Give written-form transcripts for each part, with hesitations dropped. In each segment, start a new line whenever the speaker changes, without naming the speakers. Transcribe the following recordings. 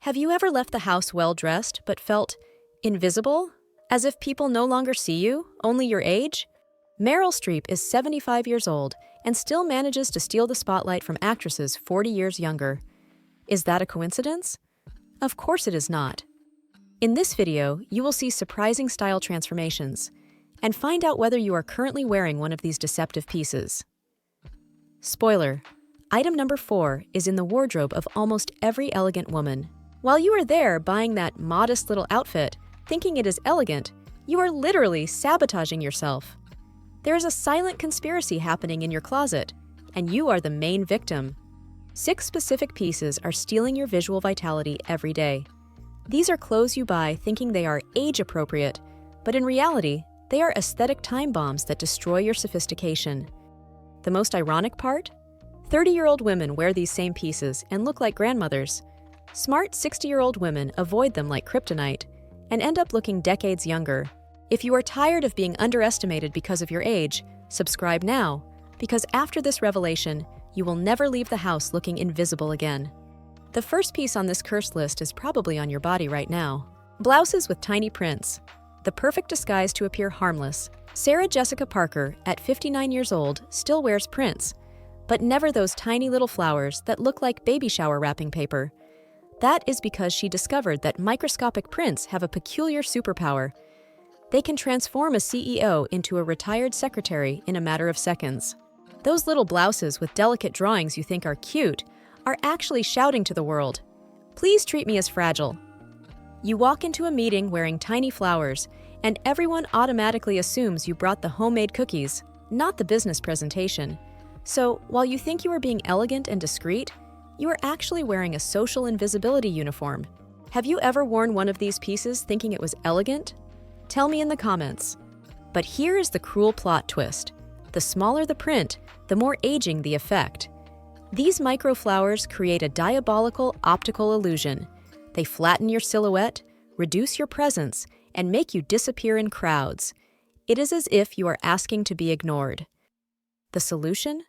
Have you ever left the house well-dressed but felt invisible? As if people no longer see you, only your age? Meryl Streep is 75 years old and still manages to steal the spotlight from actresses 40 years younger. Is that a coincidence? Of course it is not. In this video, you will see surprising style transformations and find out whether you are currently wearing one of these deceptive pieces. Spoiler: item number 4 is in the wardrobe of almost every elegant woman. While you are there buying that modest little outfit, thinking it is elegant, you are literally sabotaging yourself. There is a silent conspiracy happening in your closet, and you are the main victim. 6 specific pieces are stealing your visual vitality every day. These are clothes you buy thinking they are age-appropriate, but in reality, they are aesthetic time bombs that destroy your sophistication. The most ironic part? 30-year-old women wear these same pieces and look like grandmothers. Smart 60-year-old women avoid them like kryptonite and end up looking decades younger. If you are tired of being underestimated because of your age, subscribe now, because after this revelation, you will never leave the house looking invisible again. The first piece on this cursed list is probably on your body right now. Blouses with tiny prints. The perfect disguise to appear harmless. Sarah Jessica Parker, at 59 years old, still wears prints, but never those tiny little flowers that look like baby shower wrapping paper. That is because she discovered that microscopic prints have a peculiar superpower. They can transform a CEO into a retired secretary in a matter of seconds. Those little blouses with delicate drawings you think are cute are actually shouting to the world, "Please treat me as fragile." You walk into a meeting wearing tiny flowers, and everyone automatically assumes you brought the homemade cookies, not the business presentation. So, while you think you are being elegant and discreet, you are actually wearing a social invisibility uniform. Have you ever worn one of these pieces thinking it was elegant? Tell me in the comments. But here is the cruel plot twist. The smaller the print, the more aging the effect. These micro flowers create a diabolical optical illusion. They flatten your silhouette, reduce your presence, and make you disappear in crowds. It is as if you are asking to be ignored. The solution?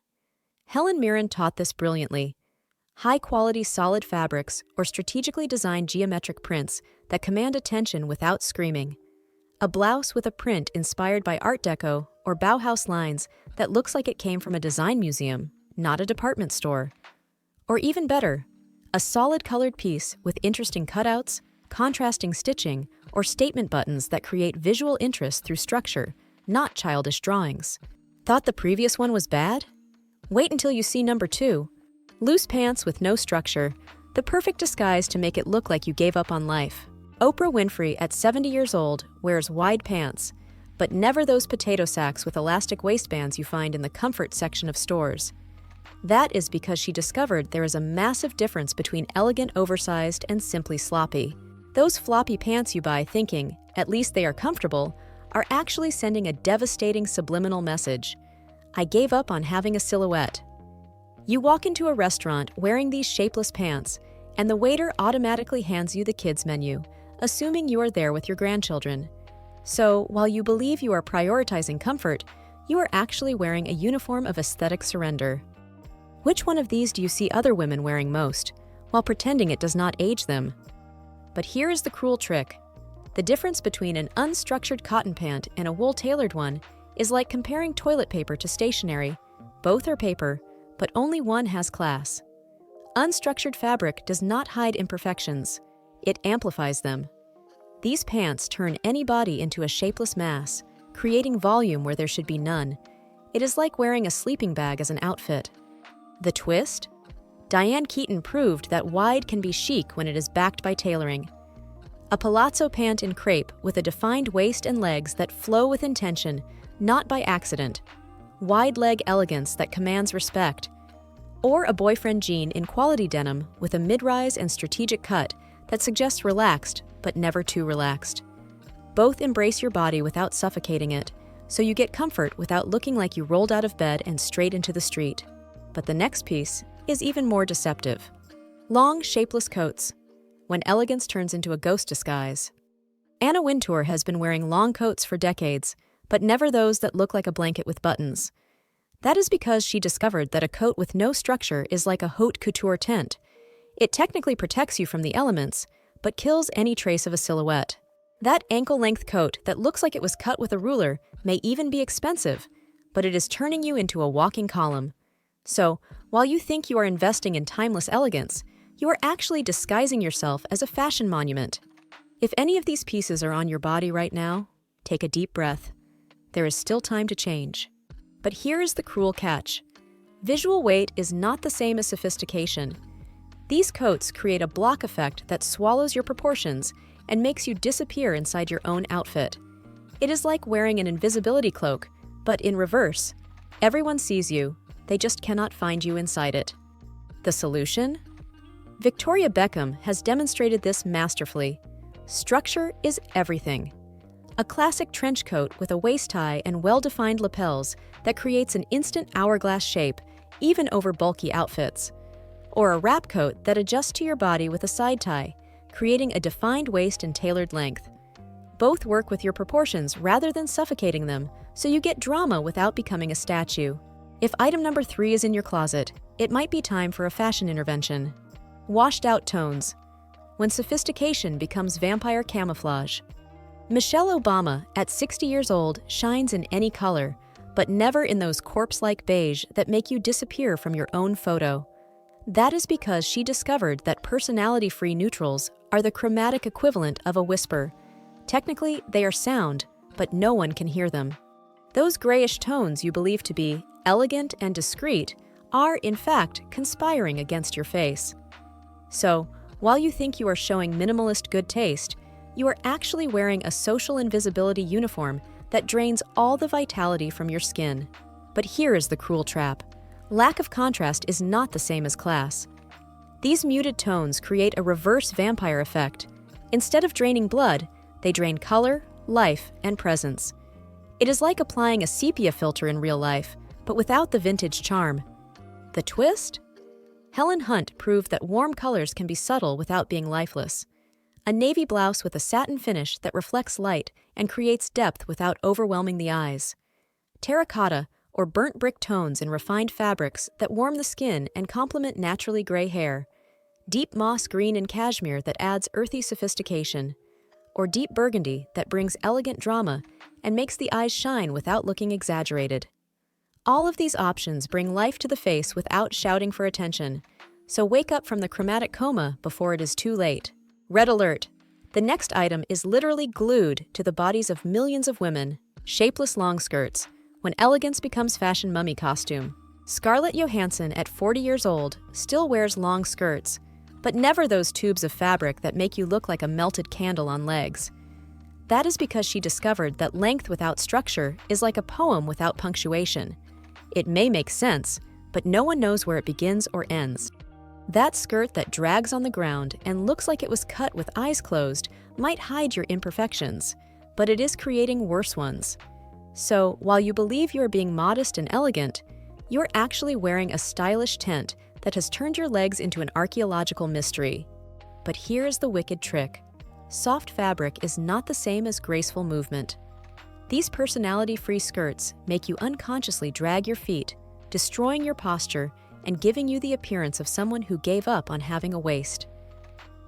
Helen Mirren taught this brilliantly. High-quality solid fabrics or strategically designed geometric prints that command attention without screaming. A blouse with a print inspired by Art Deco or Bauhaus lines that looks like it came from a design museum, not a department store. Or even better, a solid colored piece with interesting cutouts, contrasting stitching, or statement buttons that create visual interest through structure, not childish drawings. Thought the previous one was bad? Wait until you see number 2. Loose pants with no structure, the perfect disguise to make it look like you gave up on life. Oprah Winfrey, at 70 years old, wears wide pants, but never those potato sacks with elastic waistbands you find in the comfort section of stores. That is because she discovered there is a massive difference between elegant oversized and simply sloppy. Those floppy pants you buy thinking, at least they are comfortable, are actually sending a devastating subliminal message. I gave up on having a silhouette. You walk into a restaurant wearing these shapeless pants, and the waiter automatically hands you the kids' menu, assuming you are there with your grandchildren. So, while you believe you are prioritizing comfort, you are actually wearing a uniform of aesthetic surrender. Which one of these do you see other women wearing most, while pretending it does not age them? But here is the cruel trick. The difference between an unstructured cotton pant and a wool-tailored one is like comparing toilet paper to stationery. Both are paper, but only one has class. Unstructured fabric does not hide imperfections. It amplifies them. These pants turn any body into a shapeless mass, creating volume where there should be none. It is like wearing a sleeping bag as an outfit. The twist? Diane Keaton proved that wide can be chic when it is backed by tailoring. A palazzo pant in crepe with a defined waist and legs that flow with intention, not by accident. Wide leg elegance that commands respect. Or a boyfriend jean in quality denim with a mid-rise and strategic cut that suggests relaxed, but never too relaxed. Both embrace your body without suffocating it, so you get comfort without looking like you rolled out of bed and straight into the street. But the next piece is even more deceptive. Long, shapeless coats, when elegance turns into a ghost disguise. Anna Wintour has been wearing long coats for decades, but never those that look like a blanket with buttons. That is because she discovered that a coat with no structure is like a haute couture tent. It technically protects you from the elements, but kills any trace of a silhouette. That ankle-length coat that looks like it was cut with a ruler may even be expensive, but it is turning you into a walking column. So, while you think you are investing in timeless elegance, you are actually disguising yourself as a fashion monument. If any of these pieces are on your body right now, take a deep breath. There is still time to change. But here is the cruel catch. Visual weight is not the same as sophistication. These coats create a block effect that swallows your proportions and makes you disappear inside your own outfit. It is like wearing an invisibility cloak, but in reverse. Everyone sees you, they just cannot find you inside it. The solution? Victoria Beckham has demonstrated this masterfully. Structure is everything. A classic trench coat with a waist tie and well-defined lapels that creates an instant hourglass shape, even over bulky outfits. Or a wrap coat that adjusts to your body with a side tie, creating a defined waist and tailored length. Both work with your proportions rather than suffocating them, so you get drama without becoming a statue. If item number 3 is in your closet, it might be time for a fashion intervention. Washed out tones. When sophistication becomes vampire camouflage. Michelle Obama, at 60 years old, shines in any color, but never in those corpse-like beige that make you disappear from your own photo. That is because she discovered that personality-free neutrals are the chromatic equivalent of a whisper. Technically, they are sound, but no one can hear them. Those grayish tones you believe to be elegant and discreet are, in fact, conspiring against your face. So, while you think you are showing minimalist good taste, you are actually wearing a social invisibility uniform that drains all the vitality from your skin. But here is the cruel trap. Lack of contrast is not the same as class. These muted tones create a reverse vampire effect. Instead of draining blood, they drain color, life, and presence. It is like applying a sepia filter in real life, but without the vintage charm. The twist? Helen Hunt proved that warm colors can be subtle without being lifeless. A navy blouse with a satin finish that reflects light and creates depth without overwhelming the eyes. Terracotta, or burnt brick tones in refined fabrics that warm the skin and complement naturally gray hair. Deep moss green and cashmere that adds earthy sophistication. Or deep burgundy that brings elegant drama and makes the eyes shine without looking exaggerated. All of these options bring life to the face without shouting for attention, so wake up from the chromatic coma before it is too late. Red alert! The next item is literally glued to the bodies of millions of women, shapeless long skirts, when elegance becomes fashion mummy costume. Scarlett Johansson, at 40 years old, still wears long skirts, but never those tubes of fabric that make you look like a melted candle on legs. That is because she discovered that length without structure is like a poem without punctuation. It may make sense, but no one knows where it begins or ends. That skirt that drags on the ground and looks like it was cut with eyes closed might hide your imperfections, but it is creating worse ones. So, while you believe you are being modest and elegant, you're actually wearing a stylish tent that has turned your legs into an archaeological mystery. But here's the wicked trick. Soft fabric is not the same as graceful movement. These personality-free skirts make you unconsciously drag your feet, destroying your posture and giving you the appearance of someone who gave up on having a waist.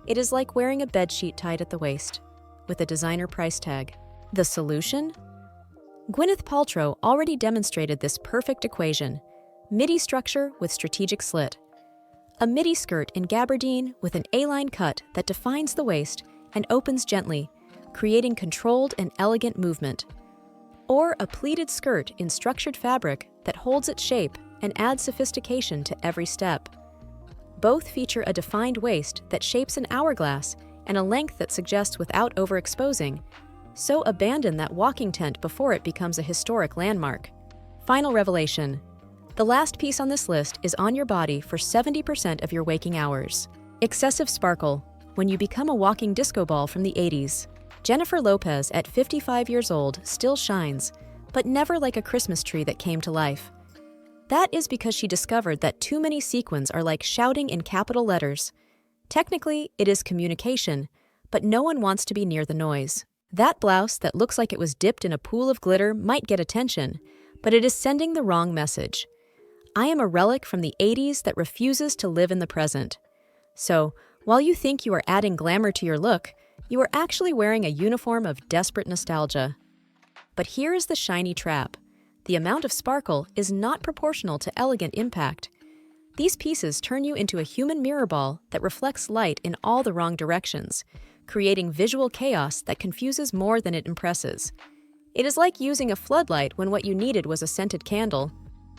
It is like wearing a bedsheet tied at the waist, with a designer price tag. The solution? Gwyneth Paltrow already demonstrated this perfect equation: midi structure with strategic slit. A midi skirt in gabardine with an A-line cut that defines the waist and opens gently, creating controlled and elegant movement. Or a pleated skirt in structured fabric that holds its shape and adds sophistication to every step. Both feature a defined waist that shapes an hourglass and a length that suggests without overexposing. So abandon that walking tent before it becomes a historic landmark. Final revelation. The last piece on this list is on your body for 70% of your waking hours. Excessive sparkle, when you become a walking disco ball from the 80s. Jennifer Lopez, at 55 years old, still shines, but never like a Christmas tree that came to life. That is because she discovered that too many sequins are like shouting in capital letters. Technically, it is communication, but no one wants to be near the noise. That blouse that looks like it was dipped in a pool of glitter might get attention, but it is sending the wrong message. I am a relic from the 80s that refuses to live in the present. So, while you think you are adding glamour to your look, you are actually wearing a uniform of desperate nostalgia. But here is the shiny trap. The amount of sparkle is not proportional to elegant impact. These pieces turn you into a human mirror ball that reflects light in all the wrong directions, creating visual chaos that confuses more than it impresses. It is like using a floodlight when what you needed was a scented candle.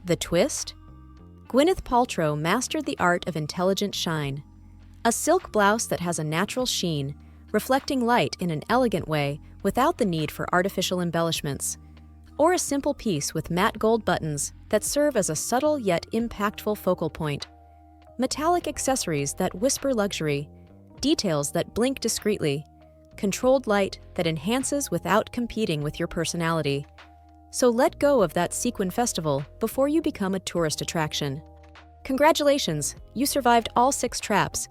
The twist? Gwyneth Paltrow mastered the art of intelligent shine. A silk blouse that has a natural sheen, reflecting light in an elegant way without the need for artificial embellishments. Or a simple piece with matte gold buttons that serve as a subtle yet impactful focal point. Metallic accessories that whisper luxury, details that blink discreetly, controlled light that enhances without competing with your personality. So let go of that sequin festival before you become a tourist attraction. Congratulations, you survived all 6 traps,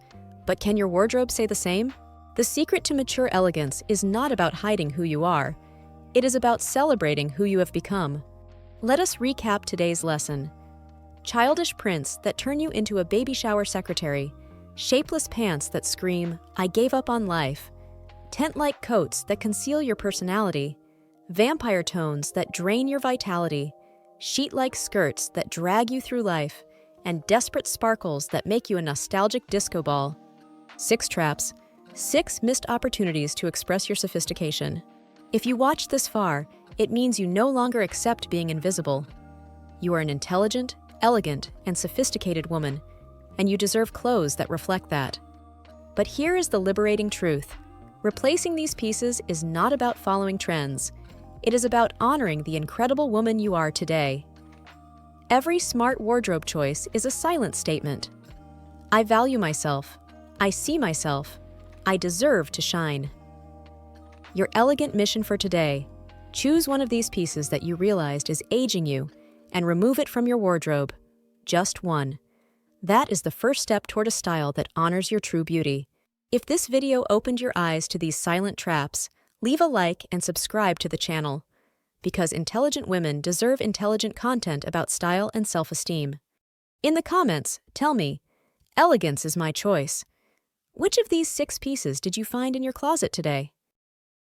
but can your wardrobe say the same? The secret to mature elegance is not about hiding who you are. It is about celebrating who you have become. Let us recap today's lesson. Childish prints that turn you into a baby shower secretary, shapeless pants that scream, "I gave up on life," tent-like coats that conceal your personality, vampire tones that drain your vitality, sheet-like skirts that drag you through life, and desperate sparkles that make you a nostalgic disco ball. 6 traps, 6 missed opportunities to express your sophistication. If you watched this far, it means you no longer accept being invisible. You are an intelligent, elegant, and sophisticated woman, and you deserve clothes that reflect that. But here is the liberating truth. Replacing these pieces is not about following trends. It is about honoring the incredible woman you are today. Every smart wardrobe choice is a silent statement. I value myself. I see myself. I deserve to shine. Your elegant mission for today: choose one of these pieces that you realized is aging you and remove it from your wardrobe. Just one. That is the first step toward a style that honors your true beauty. If this video opened your eyes to these silent traps, leave a like and subscribe to the channel, because intelligent women deserve intelligent content about style and self-esteem. In the comments, tell me, elegance is my choice. Which of these 6 pieces did you find in your closet today?